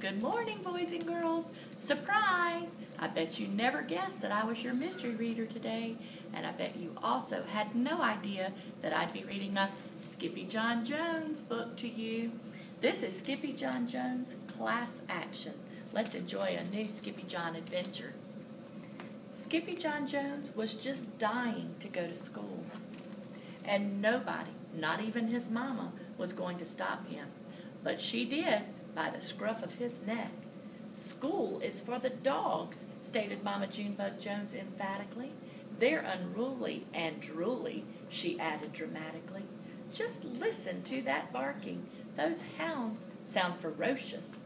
Good morning, boys and girls. Surprise! I bet you never guessed that I was your mystery reader today, and I bet you also had no idea that I'd be reading a Skippy John Jones book to you. This is Skippy John Jones Class Action. Let's enjoy a new Skippy John adventure. Skippy John Jones was just dying to go to school, and nobody, not even his mama, was going to stop him. But she did, by the scruff of his neck. "School is for the dogs," stated Mama Junebug Jones emphatically. "They're unruly and drooly," she added dramatically. "Just listen to that barking. Those hounds sound ferocious.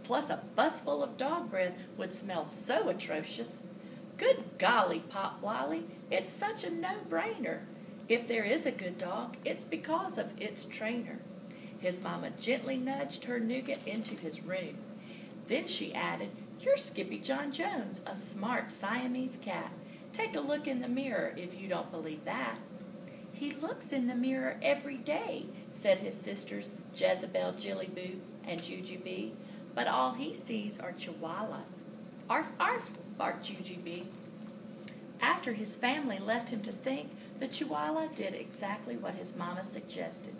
Plus a busful of dog breath would smell so atrocious. Good golly, Pop Lolly, it's such a no-brainer. If there is a good dog, it's because of its trainer." His mama gently nudged her nougat into his room. Then she added, "You're Skippy John Jones, a smart Siamese cat. Take a look in the mirror if you don't believe that." "He looks in the mirror every day," said his sisters Jezebel, Jillyboo, and Jujubee, "but all he sees are chihuahuas." "Arf, arf," barked Jujubee. After his family left him to think, the chihuahua did exactly what his mama suggested,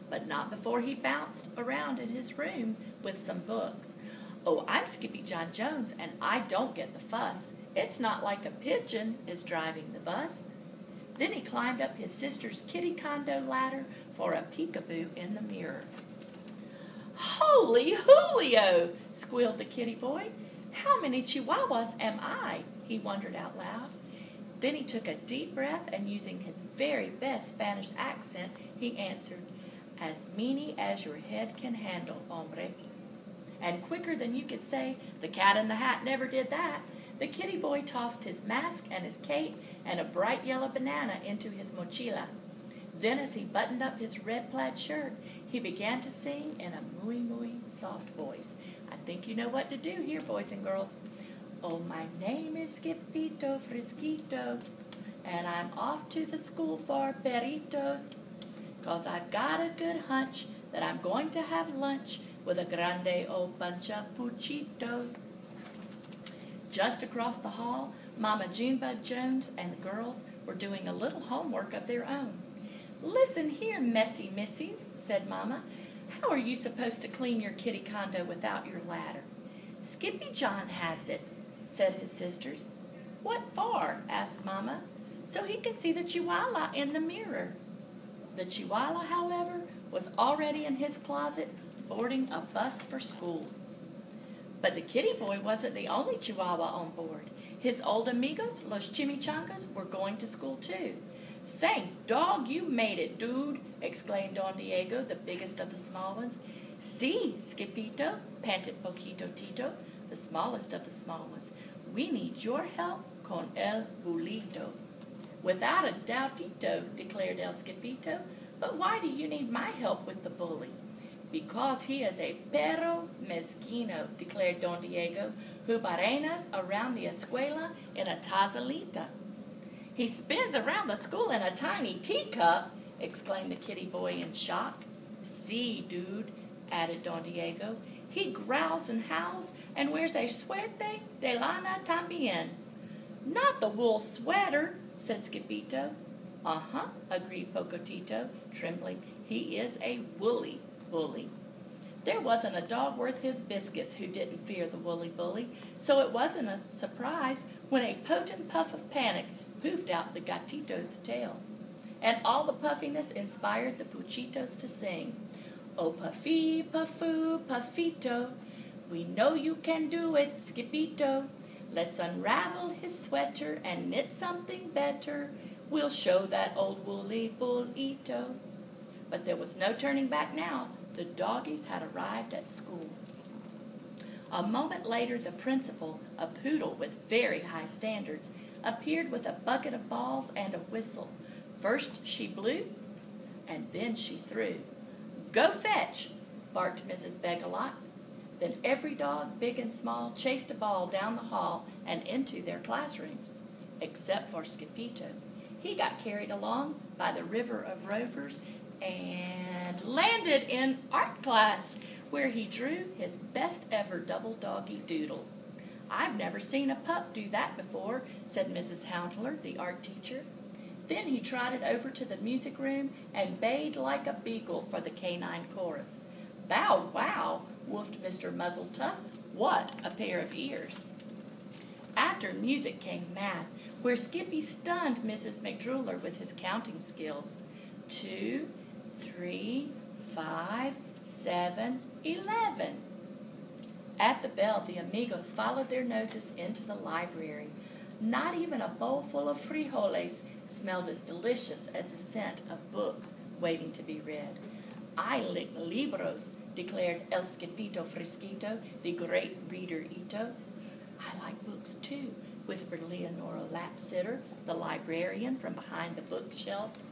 but not before he bounced around in his room with some books. "Oh, I'm Skippy John Jones, and I don't get the fuss. It's not like a pigeon is driving the bus." Then he climbed up his sister's kitty condo ladder for a peekaboo in the mirror. "Holy Julio!" squealed the kitty boy. "How many chihuahuas am I?" he wondered out loud. Then he took a deep breath, and using his very best Spanish accent, he answered, "As many as your head can handle, hombre." And quicker than you could say, "The cat in the hat never did that," the kitty boy tossed his mask and his cape and a bright yellow banana into his mochila. Then as he buttoned up his red plaid shirt, he began to sing in a mooey soft voice. I think you know what to do here, boys and girls. "Oh, my name is Skippito Frisquito, and I'm off to the school for perritos, 'cause I've got a good hunch that I'm going to have lunch with a grande old bunch of puchitos." Just across the hall, Mama Junebug Jones and the girls were doing a little homework of their own. "Listen here, messy missies," said Mama. "How are you supposed to clean your kitty condo without your ladder?" "Skippy John has it," said his sisters. "What for?" asked Mama. "So he can see the chihuahua in the mirror." The chihuahua, however, was already in his closet, boarding a bus for school. But the kitty boy wasn't the only chihuahua on board. His old amigos, los chimichangas, were going to school too. "Thank dog you made it, dude," exclaimed Don Diego, the biggest of the small ones. "Si, Skipito," panted Poquito Tito, the smallest of the small ones. "We need your help con el bulito." "Without a doubtito," declared El Skipito. "But why do you need my help with the bully?" "Because he is a perro mezquino," declared Don Diego, "who barenas around the escuela in a tazalita." "He spins around the school in a tiny teacup," exclaimed the kitty boy in shock. "Si, dude," added Don Diego. "He growls and howls and wears a suerte de lana tambien." "Not the wool sweater," said Skipito. "Uh-huh," agreed Pocotito, trembling. "He is a woolly bully." There wasn't a dog worth his biscuits who didn't fear the woolly bully, so it wasn't a surprise when a potent puff of panic poofed out the gatito's tail. And all the puffiness inspired the puchitos to sing, "Oh, puffy, puffu, puffito, we know you can do it, Skipito. Let's unravel his sweater and knit something better. We'll show that old woolly bullito." But there was no turning back now. The doggies had arrived at school. A moment later, the principal, a poodle with very high standards, appeared with a bucket of balls and a whistle. First she blew, and then she threw. "Go fetch," barked Mrs. Begalot. Then every dog, big and small, chased a ball down the hall and into their classrooms, except for Skipito. He got carried along by the river of rovers and landed in art class, where he drew his best ever double doggy doodle. "I've never seen a pup do that before," said Mrs. Houndler, the art teacher. Then he trotted over to the music room and bayed like a beagle for the canine chorus. "Bow wow," woofed Mr. Muzzletuff. "What a pair of ears!" After music came math, where Skippy stunned Mrs. McDruller with his counting skills. 2, 3, 5, 7, 11. At the bell, the amigos followed their noses into the library. Not even a bowl full of frijoles smelled as delicious as the scent of books waiting to be read. "I lick libros," declared El Skipito Fresquito, the great reader Ito. "I like books, too," whispered Leonora Lapsitter, the librarian, from behind the bookshelves.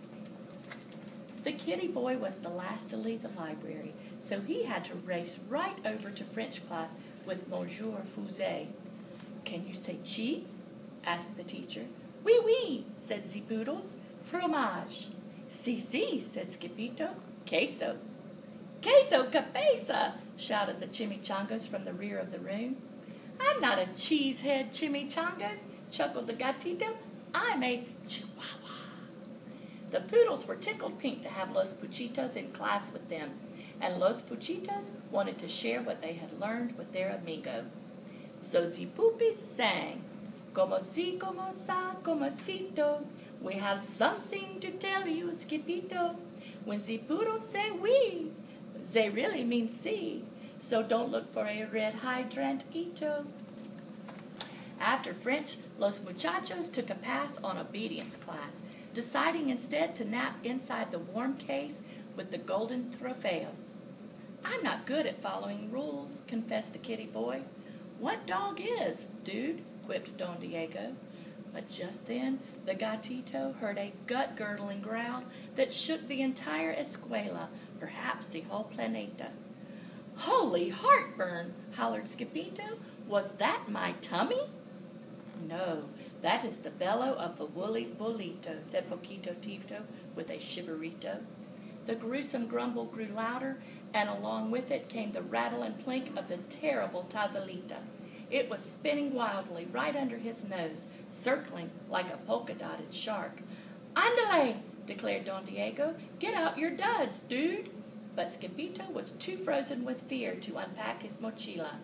The kitty boy was the last to leave the library, so he had to race right over to French class with Monsieur Fusé. "Can you say cheese?" asked the teacher. "Oui, oui," said the poodles. "Fromage." "Si, si," said Skipito. "Queso." "Queso cabeza," shouted the chimichangas from the rear of the room. "I'm not a cheesehead, chimichangas," chuckled the gatito. "I'm a chihuahua." The poodles were tickled pink to have Los Puchitos in class with them, and Los Puchitos wanted to share what they had learned with their amigo. So the poopies sang, "Como si, como sa, como sito, we have something to tell you, Skipito. When the poodles say we, they really mean si, so don't look for a red hydrant, Ito." After French, Los Muchachos took a pass on obedience class, deciding instead to nap inside the warm case with the golden trofeos. "I'm not good at following rules," confessed the kitty boy. "What dog is, dude?" quipped Don Diego. But just then, the gatito heard a gut-girdling growl that shook the entire escuela, perhaps the whole planeta. "Holy heartburn!" hollered Skipito. "Was that my tummy?" "No, that is the bellow of the woolly bolito," said Poquito Tito with a shiverito. The gruesome grumble grew louder, and along with it came the rattle and plink of the terrible Tazalita. It was spinning wildly right under his nose, circling like a polka-dotted shark. "Andale!" declared Don Diego. "Get out your duds, dude!" But Skipito was too frozen with fear to unpack his mochila,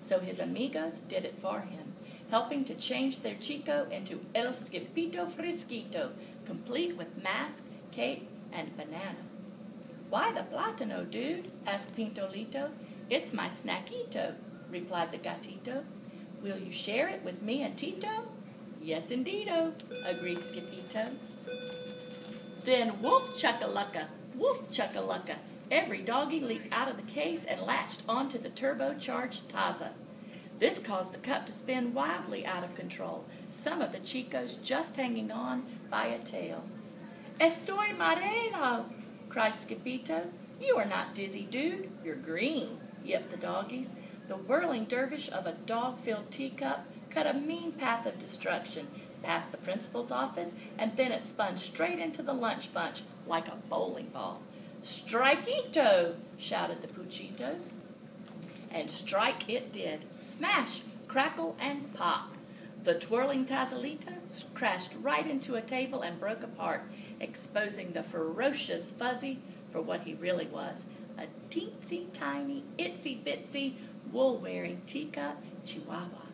so his amigos did it for him, helping to change their chico into El Skipito Fresquito, complete with mask, cape, and banana. "Why the plátano, dude?" asked Pintolito. "It's my snackito," replied the gatito. "Will you share it with me and Tito?" "Yes, indeedo," agreed Skipito. Then woof chuckalacka, woof chuckalacka. Every doggy leaped out of the case and latched onto the turbocharged Taza. This caused the cup to spin wildly out of control, some of the chicos just hanging on by a tail. "Estoy mareado," cried Skipito. "You are not dizzy, dude. You're green," yipped the doggies. The whirling dervish of a dog-filled teacup cut a mean path of destruction past the principal's office, and then it spun straight into the lunch bunch like a bowling ball. "Strikeito!" shouted the Puchitos. And strike it did. Smash, crackle, and pop. The twirling Tazalita crashed right into a table and broke apart, exposing the ferocious Fuzzy for what he really was, a teensy-tiny, itsy-bitsy, wool-wearing teacup chihuahua.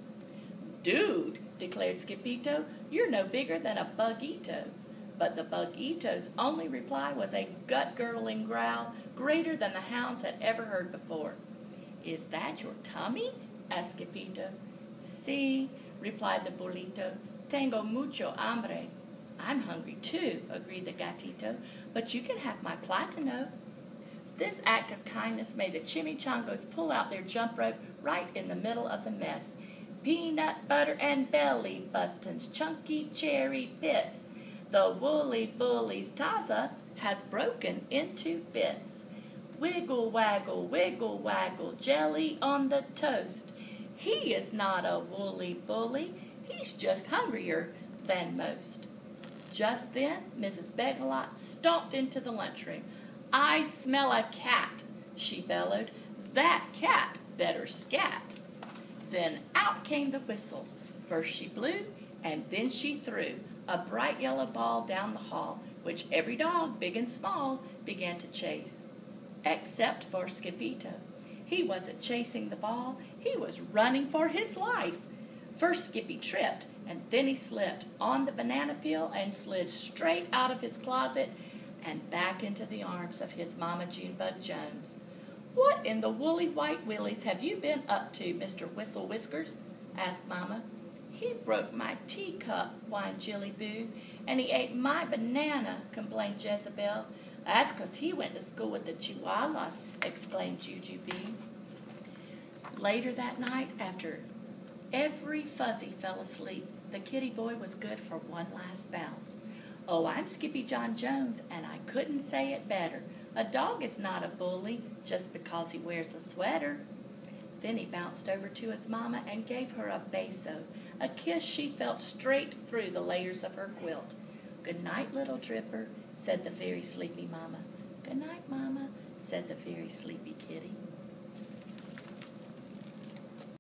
"Dude," declared Skipito, "you're no bigger than a bug-ito." But the bug-ito's only reply was a gut-girdling growl greater than the hounds had ever heard before. "Is that your tummy?" asked Skipito. "Si," replied the bolito. "Tengo mucho hambre." "I'm hungry too," agreed the gatito, "but you can have my plátano." This act of kindness made the chimichangos pull out their jump rope right in the middle of the mess. "Peanut butter and belly buttons, chunky cherry bits. The woolly bully's Taza has broken into bits. Wiggle waggle, jelly on the toast. He is not a woolly bully, he's just hungrier than most." Just then, Mrs. Begalot stomped into the lunchroom. "I smell a cat," she bellowed. That cat better scat. Then out came the whistle. First she blew, and then she threw a bright yellow ball down the hall, which every dog, big and small, began to chase. Except for Skipito. He wasn't chasing the ball, he was running for his life. First Skippy tripped, and then he slipped on the banana peel and slid straight out of his closet and back into the arms of his Mama Junebug Jones. "What in the woolly white willies have you been up to, Mr. Whistle Whiskers?" asked Mama. "He broke my teacup," whined Jilly Boo. "And he ate my banana," complained Jezebel. "That's 'cause he went to school with the Chihuahuas," exclaimed Jujubee. Later that night, after every Fuzzy fell asleep, the kitty boy was good for one last bounce. "Oh, I'm Skippy John Jones, and I couldn't say it better. A dog is not a bully just because he wears a sweater." Then he bounced over to his mama and gave her a beso, a kiss she felt straight through the layers of her quilt. "Good night, little Dripper," said the very sleepy mama. "Good night, Mama," said the very sleepy kitty.